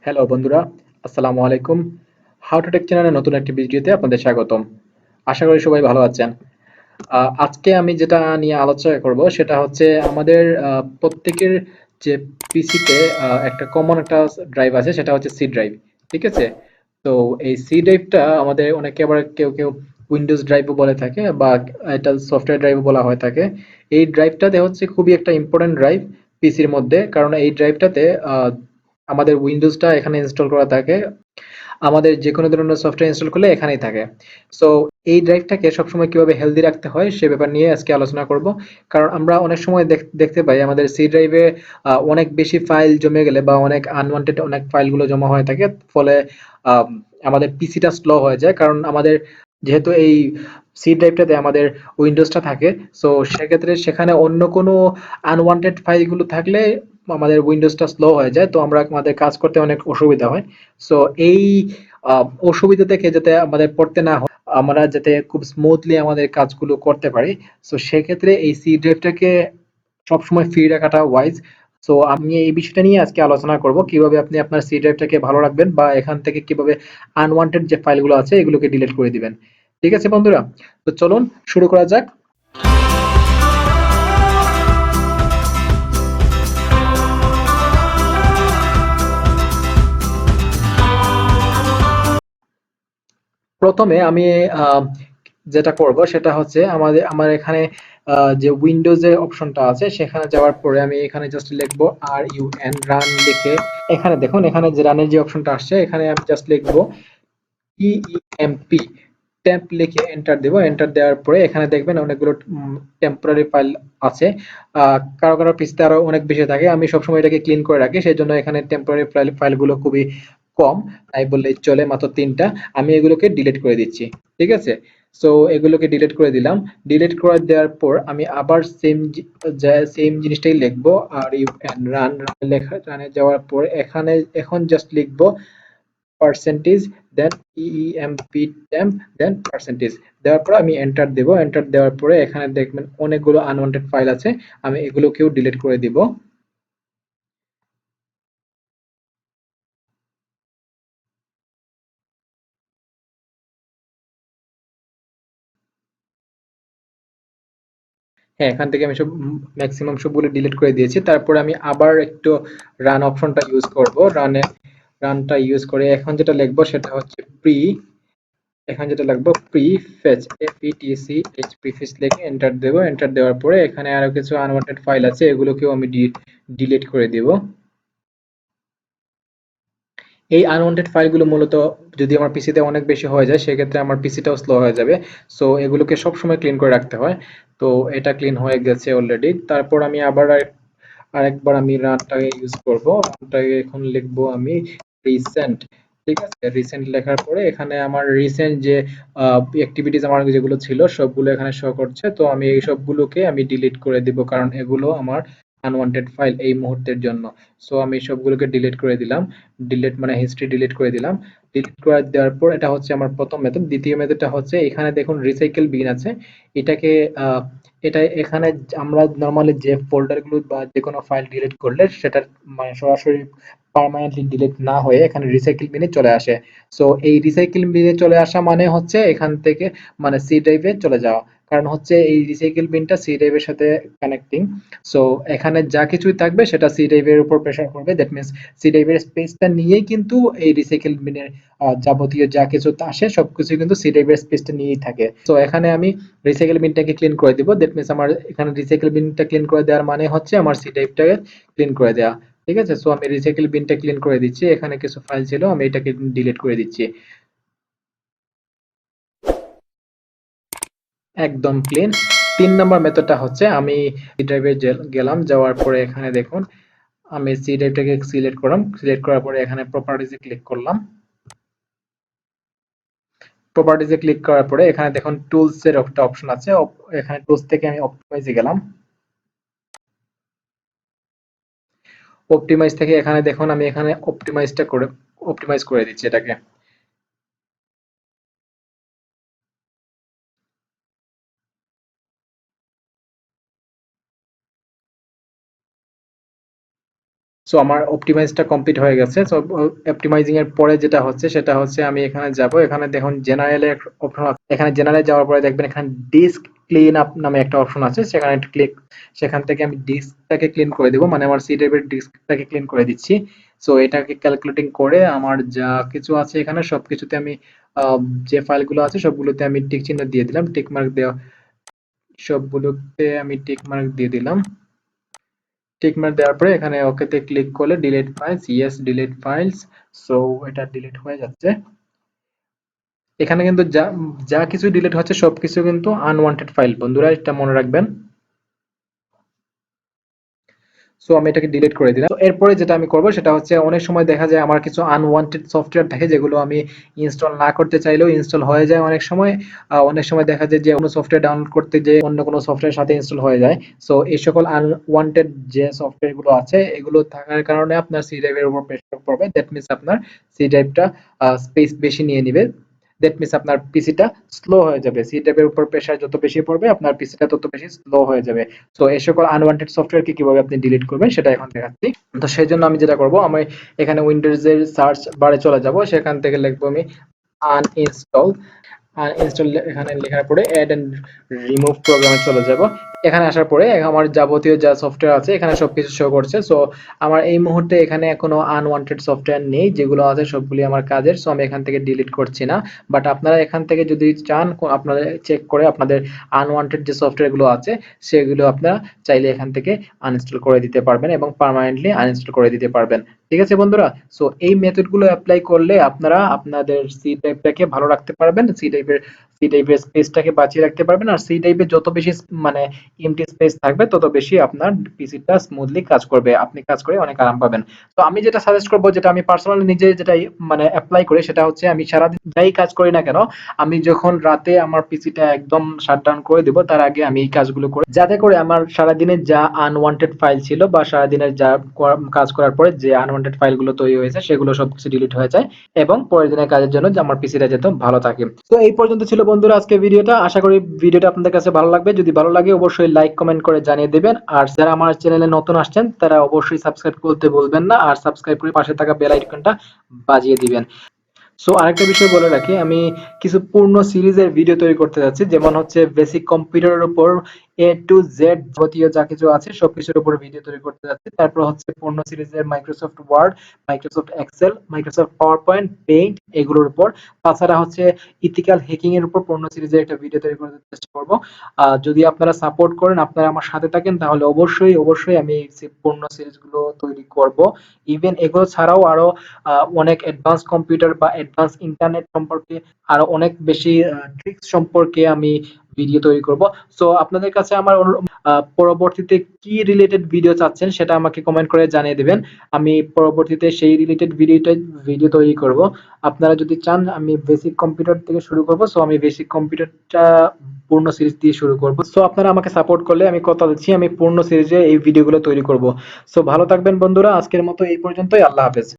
Hello বন্ধুরা, আসসালামু আলাইকুম। হাউ টু টেক চ্যানেলের নতুন একটি ভিডিওতে আপনাদের স্বাগতম। আশা করি সবাই ভালো আছেন। আজকে আমি যেটা নিয়ে আলোচনা করব সেটা হচ্ছে আমাদের প্রত্যেকের যে পিসিতে একটা কমন একটা ড্রাইভ আছে, সেটা হচ্ছে সি ড্রাইভ। ঠিক আছে? তো এই সি ড্রাইভটা আমাদের অনেকে আবার কেউ উইন্ডোজ ড্রাইভও বলে থাকে, বা এটা সফটওয়্যার ড্রাইভও বলা হয়ে থাকে। এই ড্রাইভটাতে হচ্ছে খুবই একটা ইম্পর্টেন্ট ড্রাইভ পিসির মধ্যে, কারণ এই ড্রাইভটাতে আমাদের উইন্ডোজটা এখানে ইনস্টল করা থাকে। আমাদের যেকোনো ধরনের সফটওয়্যার ইনস্টল করলে এখানেই থাকে। সো এই ড্রাইভটাকে সবসময় কিভাবে হেলদি রাখতে হয় সে ব্যাপার নিয়ে আজকে আলোচনা করব। কারণ আমরা অনেক সময় দেখতে পাই আমাদের সি ড্রাইভে অনেক বেশি ফাইল জমে গেলে, বা অনেক আনওয়ান্টেড অনেক ফাইলগুলো জমা হয়ে থাকে, ফলে আম, আমাদের পিসিটা স্লো হয়ে যায়। কারণ আমাদের যেহেতু এই সি ড্রাইভটাতে আমাদের উইন্ডোজটা থাকে, সো সেক্ষেত্রে সেখানে অন্য কোনো আনওয়ান্টেড ফাইলগুলো থাকলে আমাদের উইন্ডোজটা স্লো হয়ে যায়, তো আমরা আমাদের কাজ করতে অনেক অসুবিধা হয়। সো এই অসুবিধা থেকে যাতে আমাদের পড়তে না হয়, আমরা যাতে খুব স্মুথলি আমাদের কাজগুলো করতে পারি, সো সেক্ষেত্রে এই সি ড্রাইভটাকে সবসময় ফ্রি রাখাটা ওয়াইজ। সো আমি এই বিষয়টা নিয়ে আজকে আলোচনা করব কিভাবে আপনি আপনার সি ড্রাইভটাকে ভালো রাখবেন, বা এখান থেকে কিভাবে আনওয়ান্টেড যে ফাইলগুলো আছে এগুলোকে ডিলিট করে দিবেন। ঠিক আছে বন্ধুরা, তো চলুন শুরু করা যাক। প্রথমে আমি আহ, যেটা করব সেটা হচ্ছে আমার এখানে যে উইন্ডোজের অপশনটা আছে সেখানে যাওয়ার পরে আমি এখানে জাস্ট লিখবো RUN লিখে, এখানে দেখুন, এখানে যে রানের যে অপশনটা আসছে এখানে আমি জাস্ট লিখবো TEMP, টেম্প লিখে এন্টার দেবো। এন্টার দেওয়ার পরে এখানে দেখবেন অনেকগুলো টেম্পোরারি ফাইল আছে। কারো কারো পিসতে আরো অনেক বেশি থাকে, আমি সবসময় এটাকে ক্লিন করে রাখি, সেই জন্য এখানে টেম্পোরারি ফাইলগুলো খুবই কম, তাই বললেই চলে, মাত্র 3টা। আমি এগুলোকে ডিলিট করে দিচ্ছি। ঠিক আছে? সো এগুলোকে ডিলিট করে দিলাম। ডিলিট করে দেওয়ার পর আমি আবার সেম জিনিসটাই লিখবো, আর ইউ ক্যান লেখা রানে যাওয়ার পর এখানে এখন জাস্ট লিখবো পার্সেন্টেজ, দেন ইএমপি টেম্প, দেন পার্সেন্টেজ। দেওয়ার পর আমি এন্টার দেব। এন্টার দেওয়ার পরে এখানে দেখবেন অনেকগুলো আনওয়ান্টেড ফাইল আছে, আমি এগুলোকেও ডিলিট করে দিব। হ্যাঁ, এখান থেকে আমি সব ম্যাক্সিমাম সবগুলো ডিলিট করে দিয়েছি। তারপরে আমি আবার একটু রান অপশনটা ইউজ করব। রানটা ইউজ করে এখন যেটা লিখবো সেটা হচ্ছে এখানে যেটা লিখবো প্রিফেচ, প্রিফেচ লিখে এন্টার দেব। এন্টার দেওয়ার পরে এখানে আরো কিছু আনওয়ান্টেড ফাইল আছে, এগুলোকেও আমি ডিলিট করে দিব। এই আনওয়ান্টেড ফাইলগুলো মূলত যদি আমার পিসিতে অনেক বেশি হয়ে যায় সেক্ষেত্রে আমার পিসিটাও স্লো হয়ে যাবে। সো এগুলোকে সবসময় ক্লিন করে রাখতে হয়। তো এটা ক্লিন হয়ে গেছে অলরেডি। তারপর আমি আবার আরেকবার আমি রানটাকে ইউজ করব। রানটাকে এখন লিখবো আমি রিসেন্ট। ঠিক আছে? রিসেন্ট লেখার পরে এখানে আমার রিসেন্ট যে অ্যাক্টিভিটিস আমার যেগুলো ছিল সবগুলো এখানে শো করছে। তো আমি এই সবগুলোকে আমি ডিলিট করে দিব, কারণ এগুলো আমার আনওয়ান্টেড ফাইল এই মুহূর্তের জন্য। সো আমি সবগুলোকে ডিলিট করে দিলাম। ডিলিট মানে হিস্ট্রি ডিলিট করে দিলাম। ডিলিট করে দেওয়ার পর এটা হচ্ছে আমার প্রথম মেথড। দ্বিতীয় মেথডটা হচ্ছে এখানে দেখুন রিসাইকেল বিন আছে। এটাকে আহ, এটা এখানে আমরা নরমালি যে ফোল্ডার গুলো বা যে কোনো ফাইল ডিলিট করলে সেটা মানে সরাসরি পার্মানেন্টলি ডিলিট না হয়ে এখানে রিসাইকেল বিনে চলে আসে। সো এই রিসাইকেল বিনে চলে আসা মানে হচ্ছে এখান থেকে মানে সি ড্রাইভে চলে যাওয়া। কারণ হচ্ছে এই রিসাইকেল বিনটা সি ড্রাইভের সাথে কানেক্টিং। সো এখানে যা কিছুই থাকবে সেটা সি ড্রাইভের উপর প্রেসার করবে, দ্যাট মিনস সি ড্রাইভের স্পেসটা নিয়েই কিন্তু এই রিসাইকেল বিনের যাবতীয় যা কিছু আসে সবকিছু কিন্তু সি ড্রাইভের স্পেসটা নিয়েই থাকে। তো এখানে আমি রিসাইকেল বিনটাকে ক্লিন করে দিব, দ্যাট মিনস আমার এখানে রিসাইকেল বিনটা ক্লিন করে দেওয়ার মানে হচ্ছে আমার সি ড্রাইভটাকে ক্লিন করে দেওয়া। ঠিক আছে? সো আমি রিসাইকেল বিনটা ক্লিন করে দিচ্ছি। এখানে কিছু ফাইল ছিল, আমি এটাকে ডিলিট করে দিচ্ছি। একদম ক্লিন। 3 নম্বর মেথডটা হচ্ছে আমি সি ড্রাইভে গেলাম, যাওয়ার পরে এখানে দেখুন আমি সি ড্রাইভটাকে সিলেক্ট করলাম। সিলেক্ট করার পরে এখানে প্রপার্টিজে ক্লিক করলাম। প্রপার্টিজে ক্লিক করার পরে এখানে দেখুন টুলস এর একটা অপশন আছে। এখানে টুলস থেকে আমি অপটিমাইজে গেলাম। অপটিমাইজ থেকে এখানে দেখুন আমি এখানে অপটিমাইজ করে দিচ্ছি এটাকে। সো আমার অপটিমাইজটা কমপ্লিট হয়ে গেছে। সো অপটিমাইজিং এর পরে যেটা হচ্ছে সেটা হচ্ছে আমি এখানে যাব, এখানে দেখুন জেনারেলে অপশন আছে, এখানে জেনারেলে যাওয়ার পরে দেখবেন এখানে ডিস্ক ক্লিন আপ নামে একটা অপশন আছে, সেখানে একটা ক্লিক, সেখান থেকে আমি ডিস্কটাকে ক্লিন করে দিব, মানে আমার সি টাইপের ডিস্কটাকে ক্লিন করে দিচ্ছি। সো এটাকে ক্যালকুলেটিং করে আমার যা কিছু আছে এখানে সবকিছুতে আমি যে ফাইলগুলো আছে সবগুলোতে আমি টিক চিহ্ন দিয়ে দিলাম, টিক মার্ক দেওয়া, সবগুলোতে আমি টিক মার্ক দিয়ে দিলাম। টিক মার্ক দেওয়ার পরে এখানে ওকেতে ক্লিক করলে delete files, yes delete files. So এটা ডিলিট হয়ে যাচ্ছে। এখানে কিন্তু যা যা কিছু ডিলিট হচ্ছে সবকিছু কিন্তু আনওয়ান্টেড ফাইল, বন্ধুরা এটা মনে রাখবেন। সো আমি এটাকে ডিলিট করে দিলাম। তো এরপরে যেটা আমি করব সেটা হচ্ছে, অনেক সময় দেখা যায় আমার কিছু আনওয়ান্টেড সফটওয়্যার থাকে যেগুলো আমি ইনস্টল না করতে চাইলেও ইনস্টল হয়ে যায় অনেক সময়। অনেক সময় দেখা যায় যে কোনো সফটওয়্যার ডাউনলোড করতে যে অন্য কোনো সফটওয়্যারের সাথে ইনস্টল হয়ে যায়। সো এই সকল আনওয়ান্টেড যে সফটওয়্যার গুলো আছে এগুলো থাকার কারণে আপনার সি ড্রাইভের উপর প্রেসার পড়বে, দ্যাট মিনস আপনার সি ড্রাইভটা স্পেস বেশি নিয়ে নিবে, দ্যাট মিনস আপনার পিসিটা স্লো হয়ে যাবে। সি ট্যাবের উপর প্রেসার যত বেশি পড়বে আপনার পিসিটা তত বেশি স্লো হয়ে যাবে। তো এই সকল আনওয়ান্টেড সফটওয়্যারকে কিভাবে আপনি ডিলিট করবেন সেটা এখন দেখাচ্ছি। তো সেই জন্য আমি যেটা করব, আমি এখানে উইন্ডোজের সার্চ বারে চলে যাব, সেখান থেকে লিখবো আমি আনইনস্টল। ইনস্টল এখানে লেখার পরে অ্যাড এন্ড রিমুভ প্রোগ্রামে চলে যাব। এখানে আসার পরে আমার যাবতীয় যা সফটওয়্যার আছে এখানে সবকিছু শো করছে। সো আমার এই মুহূর্তে এখানে কোনো আনওয়ান্টেড সফটওয়্যার নেই, যেগুলো আছে সবগুলি আমার কাজের। সো আমি এখান থেকে ডিলিট করছি না। বাট আপনারা এখান থেকে যদি চান আপনারা চেক করে আপনাদের আনওয়ান্টেড যে সফটওয়্যারগুলো আছে সেগুলো আপনারা চাইলে এখান থেকে আনইনস্টল করে দিতে পারবেন এবং পার্মানেন্টলি আনইনস্টল করে দিতে পারবেন। ঠিক আছে বন্ধুরা? সো এই মেথডগুলো অ্যাপ্লাই করলে আপনারা আপনাদের সি টাইপটাকে ভালো রাখতে পারবেন, সি টাইপের স্পেসটাকে বাঁচিয়ে রাখতে পারবেন। আর সি টাইপের যত বেশি মানে এমটি স্পেস থাকবে তত বেশি আপনার পিসিটা স্মুথলি কাজ করবে, আপনি কাজ করে অনেক আরাম পাবেন। তো আমি যেটা সাজেস্ট করবো, যেটা আমি পার্সোনালি নিজে যেটা মানে অ্যাপ্লাই করি সেটা হচ্ছে, আমি সারাদিন যাই কাজ করি না কেন আমি যখন রাতে আমার পিসিটা একদম শাটডাউন করে দিব তার আগে আমি এই কাজগুলো করি, যাতে করে আমার সারাদিনের যা আনওয়ান্টেড ফাইল ছিল বা সারাদিনের যা কাজ করার পরে যে আনওয়ান্টেড ফাইলগুলো তৈরি হয়েছে সেগুলো সবকিছু ডিলিট হয়ে যায় এবং পরের দিনের কাজের জন্য যে আমার পিসিটা যেত ভালো থাকে। তো এই পর্যন্ত ছিল বন্ধুরা আজকে ভিডিওটা। আশা করি ভিডিওটা আপনাদের কাছে ভালো লাগবে। যদি ভালো লাগে অবশ্যই লাইক কমেন্ট করে জানিয়ে দেবেন। আর যারা আমার চ্যানেলে নতুন আসছেন তারা অবশ্যই সাবস্ক্রাইব করতে ভুলবেন না, আর সাবস্ক্রাইব করে পাশে থাকা বেল আইকনটা বাজিয়ে দিবেন। সো আরেকটা বিষয় বলে রাখি, আমি কিছু পূর্ণ সিরিজের ভিডিও তৈরি করতে যাচ্ছি, যেমন হচ্ছে বেসিক কম্পিউটারের উপর এ টু জেড যাবতীয় যা কিছু আছে সবকিছুর উপর ভিডিও তৈরি করতে যাচ্ছি। তারপর হচ্ছে পূর্ণ সিরিজের Microsoft Word, Microsoft Excel, Microsoft PowerPoint, paint এগুলোর উপর। তাছাড়া হচ্ছে ইথিক্যাল হ্যাকিং এর উপর পূর্ণ সিরিজের একটা ভিডিও তৈরি করতে চেষ্টা করব। যদি আপনারা সাপোর্ট করেন, আপনারা আমার সাথে থাকেন, তাহলে অবশ্যই অবশ্যই আমি পূর্ণ সিরিজগুলো তৈরি করব। ইভেন এগুলো ছাড়াও আরো অনেক অ্যাডভান্স কম্পিউটার বা অ্যাডভান্স ইন্টারনেট সম্পর্কে আরো অনেক বেশি ট্রিক্স সম্পর্কে আমি ভিডিও তৈরি করব। সো আপনাদের কাছে আমার পরবর্তীতে কি রিলেটেড ভিডিও চাচ্ছেন সেটা আমাকে কমেন্ট করে জানিয়ে দিবেন। আমি পরবর্তীতে সেই রিলেটেড ভিডিও তৈরি করব। আপনারা যদি চান আমি বেসিক কম্পিউটার থেকে শুরু করব, সো আমি বেসিক কম্পিউটারটা পূর্ণ সিরিজ দিয়ে শুরু করব। সো আপনারা আমাকে সাপোর্ট করলে আমি কথা দিচ্ছি আমি পূর্ণ সিরিজে এই ভিডিওগুলো তৈরি করব। সো ভালো থাকবেন বন্ধুরা, আজকের মতো এই পর্যন্তই। আল্লাহ হাফেজ।